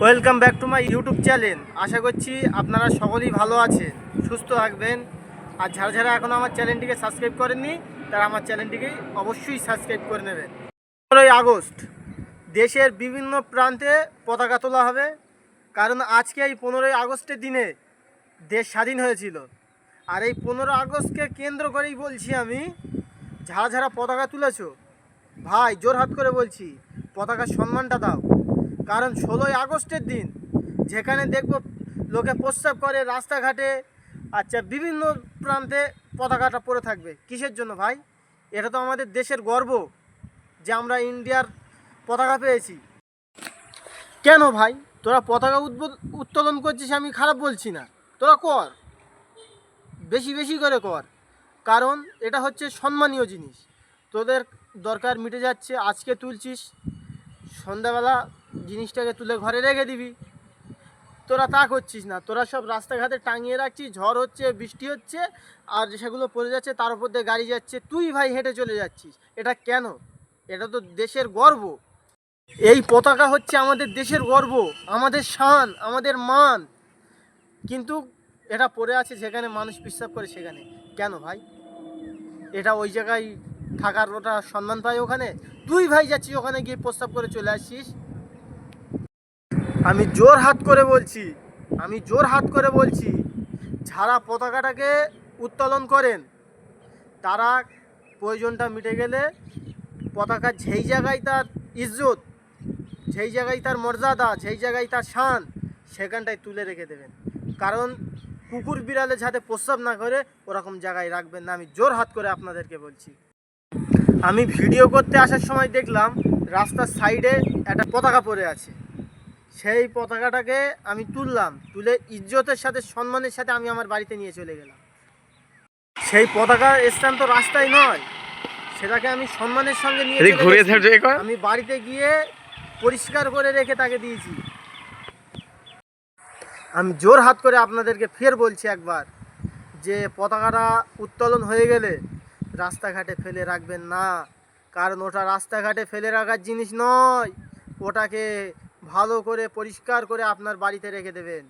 Welcome back to my YouTube channel. আশা করছি আপনারা সকলেই ভালো আছেন, সুস্থ থাকবেন। আর যারা যারা এখনও আমার চ্যানেলটিকে সাবস্ক্রাইব করেননি তারা আমার চ্যানেলটিকে অবশ্যই সাবস্ক্রাইব করে নেবেন। 15ই আগস্ট দেশের বিভিন্ন প্রান্তে পতাকা তোলা হবে, কারণ আজকে এই 15ই আগস্টের দিনে দেশ স্বাধীন হয়েছিল। আর এই 15 আগস্টকে কেন্দ্র করেই বলছি আমি, যারা যারা পতাকা তুলেছ ভাই, জোরহাত করে বলছি পতাকার সম্মানটা দাও। কারণ 16ই আগস্টের দিন যেখানে দেখব লোকে প্রস্রাব করে রাস্তাঘাটে, আচ্ছা বিভিন্ন প্রান্তে পতাকাটা পরে থাকবে কিসের জন্য ভাই? এটা তো আমাদের দেশের গর্ব যে আমরা ইন্ডিয়ার পতাকা পেয়েছি। কেন ভাই তোরা পতাকা উত্তোলন করছিস? আমি খারাপ বলছি না, তোরা কর, বেশি বেশি করে কর, কারণ এটা হচ্ছে সম্মানীয় জিনিস। তোদের দরকার মিটে যাচ্ছে, আজকে তুলছিস, সন্ধ্যাবেলা জিনিসটাকে তুলে ঘরে রেখে দিবি। তোরা তা করছিস না, তোরা সব রাস্তাঘাটে টাঙিয়ে রাখছিস, ঝড় হচ্ছে, বৃষ্টি হচ্ছে, আর সেগুলো পড়ে যাচ্ছে, তার উপর দিয়ে গাড়ি যাচ্ছে, তুই ভাই হেঁটে চলে যাচ্ছিস। এটা কেন? এটা তো দেশের গর্ব। এই পতাকা হচ্ছে আমাদের দেশের গর্ব, আমাদের শান, আমাদের মান। কিন্তু এটা পড়ে আছে যেখানে মানুষ বিশ্বাস করে সেখানে। কেন ভাই? এটা ওই জায়গায় থাকার ওটা সম্মান পায় ওখানে? তুই ভাই যাচ্ছিস ওখানে গিয়ে প্রস্তাব করে চলে আসছিস। আমি জোর হাত করে বলছি, যারা পতাকাটাকে উত্তোলন করেন তারা প্রয়োজনটা মিটে গেলে পতাকা যেই জায়গায় তার ইজ্জত, যেই জায়গায় তার মর্যাদা, যেই জায়গায় তার শান, সেখানটায় তুলে রেখে দেবেন। কারণ কুকুর বিড়ালে যাতে প্রস্রাব না করে ওরকম জায়গায় রাখবেন না, আমি জোর হাত করে আপনাদেরকে বলছি। আমি ভিডিও করতে আসার সময় দেখলাম রাস্তার সাইডে একটা পতাকা পড়ে আছে। সেই পতাকাটাকে আমি তুললাম, তুলে ইজ্জতের সাথে সম্মানের সাথে আমি আমার বাড়িতে নিয়ে চলে গেলাম। সেই পতাকার স্থান তো রাস্তায় নয়, সেটাকে আমি সম্মানের সঙ্গে নিয়ে চলে গেছি। আমি বাড়িতে গিয়ে পরিষ্কার করে রেখে তাকে দিয়েছি। আমি জোর হাত করে আপনাদেরকে ফের বলছি একবার, যে পতাকাটা উত্তোলন হয়ে গেলে রাস্তাঘাটে ফেলে রাখবেন না, কারণ ওটা রাস্তাঘাটে ফেলে রাখার জিনিস নয়। ওটাকে ভালো করে পরিষ্কার করে আপনার বাড়িতে রেখে দেবেন।